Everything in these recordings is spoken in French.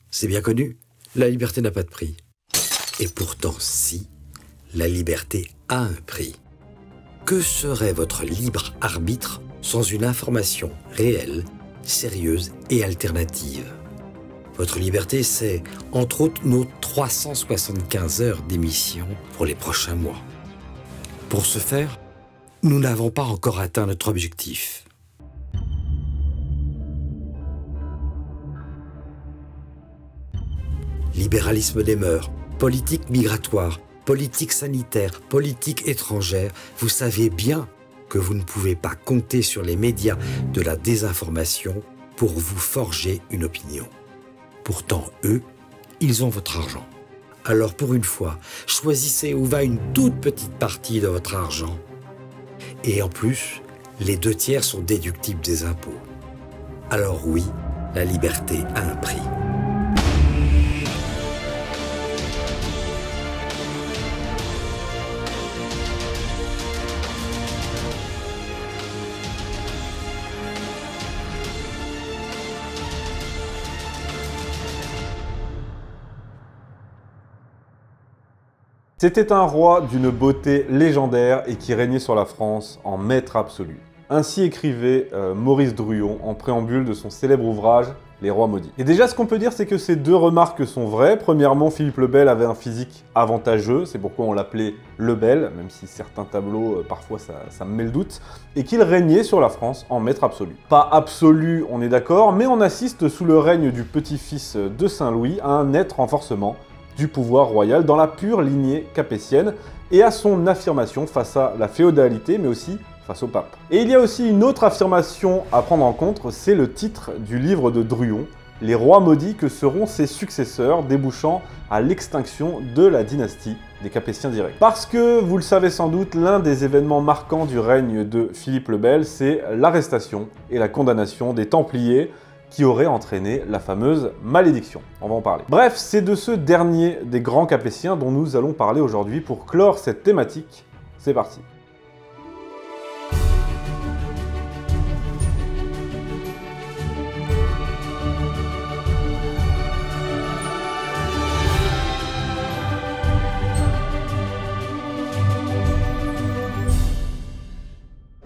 C'est bien connu, la liberté n'a pas de prix. Et pourtant, si, la liberté a un prix. Que serait votre libre arbitre sans une information réelle, sérieuse et alternative? Votre liberté, c'est, entre autres, nos 375 heures d'émission pour les prochains mois. Pour ce faire, nous n'avons pas encore atteint notre objectif. Libéralisme des mœurs, politique migratoire, politique sanitaire, politique étrangère, vous savez bien que vous ne pouvez pas compter sur les médias de la désinformation pour vous forger une opinion. Pourtant, eux, ils ont votre argent. Alors pour une fois, choisissez où va une toute petite partie de votre argent. Et en plus, les 2/3 sont déductibles des impôts. Alors oui, la liberté a un prix. C'était un roi d'une beauté légendaire et qui régnait sur la France en maître absolu. Ainsi écrivait Maurice Druon en préambule de son célèbre ouvrage « Les rois maudits ». Et déjà, ce qu'on peut dire, c'est que ces deux remarques sont vraies. Premièrement, Philippe le Bel avait un physique avantageux, c'est pourquoi on l'appelait le Bel, même si certains tableaux, parfois ça me met le doute, et qu'il régnait sur la France en maître absolu. Pas absolu, on est d'accord, mais on assiste sous le règne du petit-fils de Saint-Louis à un net renforcement du pouvoir royal dans la pure lignée capétienne et à son affirmation face à la féodalité, mais aussi face au pape. Et il y a aussi une autre affirmation à prendre en compte, c'est le titre du livre de Druon, « Les rois maudits que seront ses successeurs », débouchant à l'extinction de la dynastie des Capétiens directs. Parce que, vous le savez sans doute, l'un des événements marquants du règne de Philippe le Bel, c'est l'arrestation et la condamnation des Templiers, qui aurait entraîné la fameuse malédiction. On va en parler. Bref, c'est de ce dernier des grands Capétiens dont nous allons parler aujourd'hui pour clore cette thématique. C'est parti.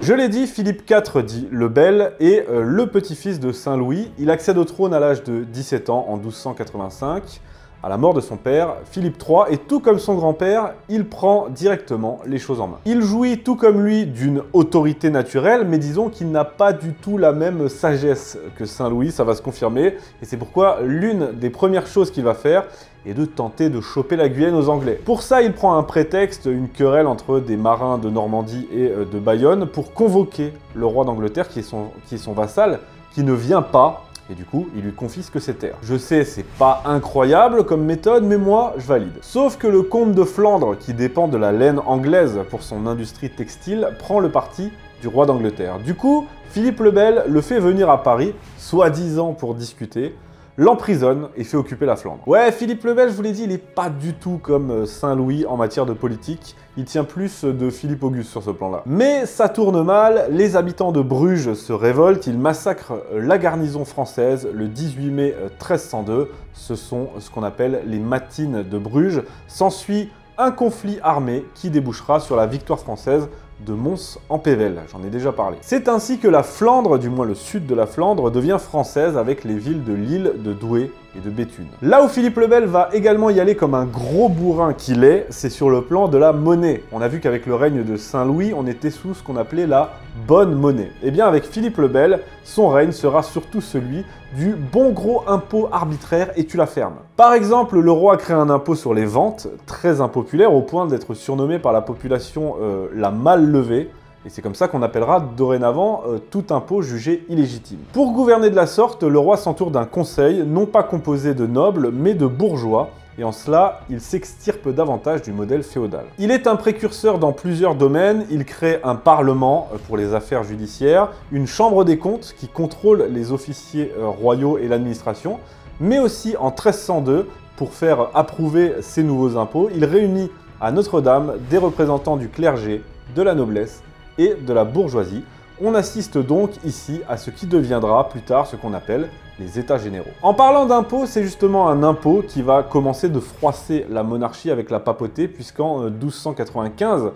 Je l'ai dit, Philippe IV dit le Bel est le petit-fils de Saint-Louis. Il accède au trône à l'âge de 17 ans en 1285, à la mort de son père, Philippe III, et tout comme son grand-père, il prend directement les choses en main. Il jouit tout comme lui d'une autorité naturelle, mais disons qu'il n'a pas du tout la même sagesse que Saint-Louis, ça va se confirmer, et c'est pourquoi l'une des premières choses qu'il va faire est de tenter de choper la Guyenne aux Anglais. Pour ça, il prend un prétexte, une querelle entre des marins de Normandie et de Bayonne, pour convoquer le roi d'Angleterre, qui est son vassal, qui ne vient pas, et du coup, il lui confisque ses terres. Je sais, c'est pas incroyable comme méthode, mais moi, je valide. Sauf que le comte de Flandre, qui dépend de la laine anglaise pour son industrie textile, prend le parti du roi d'Angleterre. Du coup, Philippe le Bel le fait venir à Paris, soi-disant pour discuter, l'emprisonne et fait occuper la Flandre. Ouais, Philippe le Bel, je vous l'ai dit, il est pas du tout comme Saint-Louis en matière de politique. Il tient plus de Philippe Auguste sur ce plan-là. Mais ça tourne mal, les habitants de Bruges se révoltent, ils massacrent la garnison française le 18 mai 1302. Ce sont ce qu'on appelle les matines de Bruges. S'ensuit un conflit armé qui débouchera sur la victoire française de Mons-en-Pévèle, j'en ai déjà parlé. C'est ainsi que la Flandre, du moins le sud de la Flandre, devient française avec les villes de Lille, de Douai et de Béthune. Là où Philippe le Bel va également y aller comme un gros bourrin qu'il est, c'est sur le plan de la monnaie. On a vu qu'avec le règne de Saint-Louis, on était sous ce qu'on appelait la bonne monnaie. Et bien avec Philippe le Bel, son règne sera surtout celui du bon gros impôt arbitraire et tu la fermes. Par exemple, le roi crée un impôt sur les ventes, très impopulaire au point d'être surnommé par la population la mal levée. Et c'est comme ça qu'on appellera dorénavant tout impôt jugé illégitime. Pour gouverner de la sorte, le roi s'entoure d'un conseil, non pas composé de nobles, mais de bourgeois, et en cela, il s'extirpe davantage du modèle féodal. Il est un précurseur dans plusieurs domaines, il crée un parlement pour les affaires judiciaires, une chambre des comptes qui contrôle les officiers royaux et l'administration, mais aussi en 1302, pour faire approuver ces nouveaux impôts, il réunit à Notre-Dame des représentants du clergé, de la noblesse, et de la bourgeoisie. On assiste donc ici à ce qui deviendra plus tard ce qu'on appelle les États généraux. En parlant d'impôts, c'est justement un impôt qui va commencer de froisser la monarchie avec la papauté, puisqu'en 1295,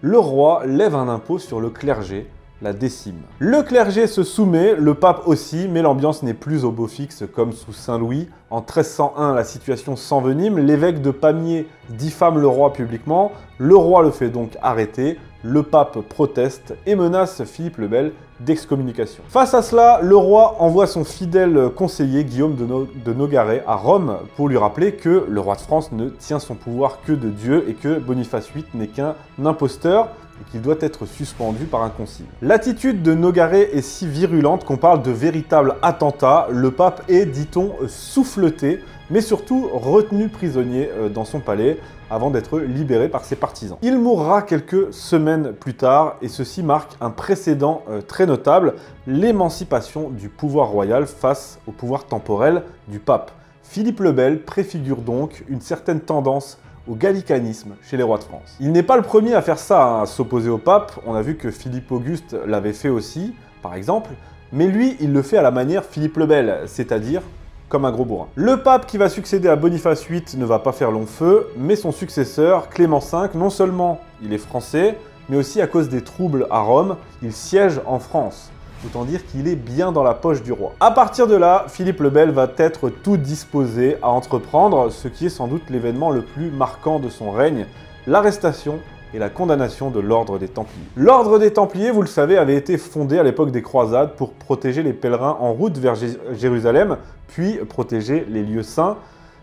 le roi lève un impôt sur le clergé, la décime. Le clergé se soumet, le pape aussi, mais l'ambiance n'est plus au beau fixe comme sous Saint-Louis. En 1301, la situation s'envenime, l'évêque de Pamiers diffame le roi publiquement, le roi le fait donc arrêter, le pape proteste et menace Philippe le Bel d'excommunication. Face à cela, le roi envoie son fidèle conseiller Guillaume de Nogaret à Rome pour lui rappeler que le roi de France ne tient son pouvoir que de Dieu et que Boniface VIII n'est qu'un imposteur et qu'il doit être suspendu par un concile. L'attitude de Nogaret est si virulente qu'on parle de véritable attentat. Le pape est, dit-on, souffleté, mais surtout retenu prisonnier dans son palais avant d'être libéré par ses partisans. Il mourra quelques semaines plus tard et ceci marque un précédent très notable, l'émancipation du pouvoir royal face au pouvoir temporel du pape. Philippe le Bel préfigure donc une certaine tendance au gallicanisme chez les rois de France. Il n'est pas le premier à faire ça, à s'opposer au pape. On a vu que Philippe Auguste l'avait fait aussi, par exemple. Mais lui, il le fait à la manière Philippe le Bel, c'est-à-dire comme un gros bourrin. Le pape qui va succéder à Boniface VIII ne va pas faire long feu, mais son successeur, Clément V, non seulement il est français, mais aussi à cause des troubles à Rome, il siège en France. Autant dire qu'il est bien dans la poche du roi. À partir de là, Philippe le Bel va être tout disposé à entreprendre ce qui est sans doute l'événement le plus marquant de son règne, l'arrestation et la condamnation de l'ordre des Templiers. L'ordre des Templiers, vous le savez, avait été fondé à l'époque des croisades pour protéger les pèlerins en route vers Jérusalem, puis protéger les lieux saints.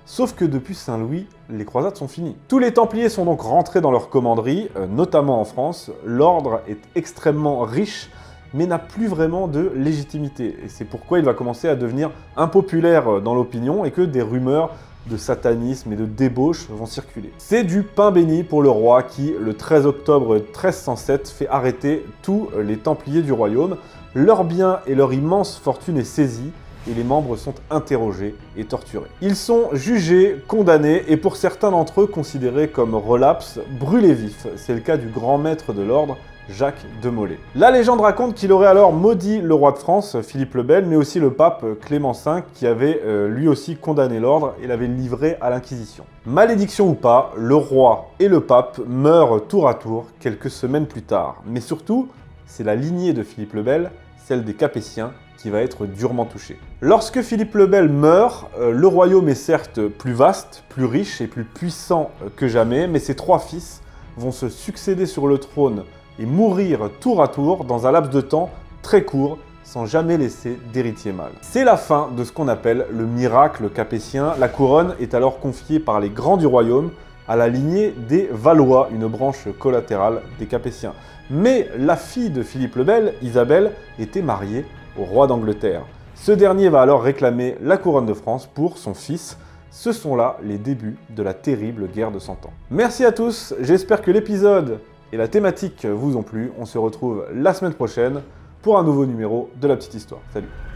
Sauf que depuis Saint-Louis, les croisades sont finies. Tous les Templiers sont donc rentrés dans leur commanderie, notamment en France. L'ordre est extrêmement riche, mais n'a plus vraiment de légitimité. Et c'est pourquoi il va commencer à devenir impopulaire dans l'opinion et que des rumeurs de satanisme et de débauche vont circuler. C'est du pain béni pour le roi qui, le 13 octobre 1307, fait arrêter tous les Templiers du royaume. Leurs biens et leur immense fortune est saisie et les membres sont interrogés et torturés. Ils sont jugés, condamnés et pour certains d'entre eux considérés comme relapses, brûlés vifs. C'est le cas du grand maître de l'ordre, Jacques de Molay. La légende raconte qu'il aurait alors maudit le roi de France, Philippe le Bel, mais aussi le pape Clément V, qui avait lui aussi condamné l'ordre et l'avait livré à l'Inquisition. Malédiction ou pas, le roi et le pape meurent tour à tour quelques semaines plus tard. Mais surtout, c'est la lignée de Philippe le Bel, celle des Capétiens, qui va être durement touchée. Lorsque Philippe le Bel meurt, le royaume est certes plus vaste, plus riche et plus puissant que jamais, mais ses trois fils vont se succéder sur le trône et mourir tour à tour dans un laps de temps très court, sans jamais laisser d'héritier mâle. C'est la fin de ce qu'on appelle le miracle capétien. La couronne est alors confiée par les grands du royaume à la lignée des Valois, une branche collatérale des Capétiens. Mais la fille de Philippe le Bel, Isabelle, était mariée au roi d'Angleterre. Ce dernier va alors réclamer la couronne de France pour son fils. Ce sont là les débuts de la terrible guerre de 100 ans. Merci à tous, j'espère que l'épisode et la thématique vous ont plu. On se retrouve la semaine prochaine pour un nouveau numéro de La Petite Histoire. Salut!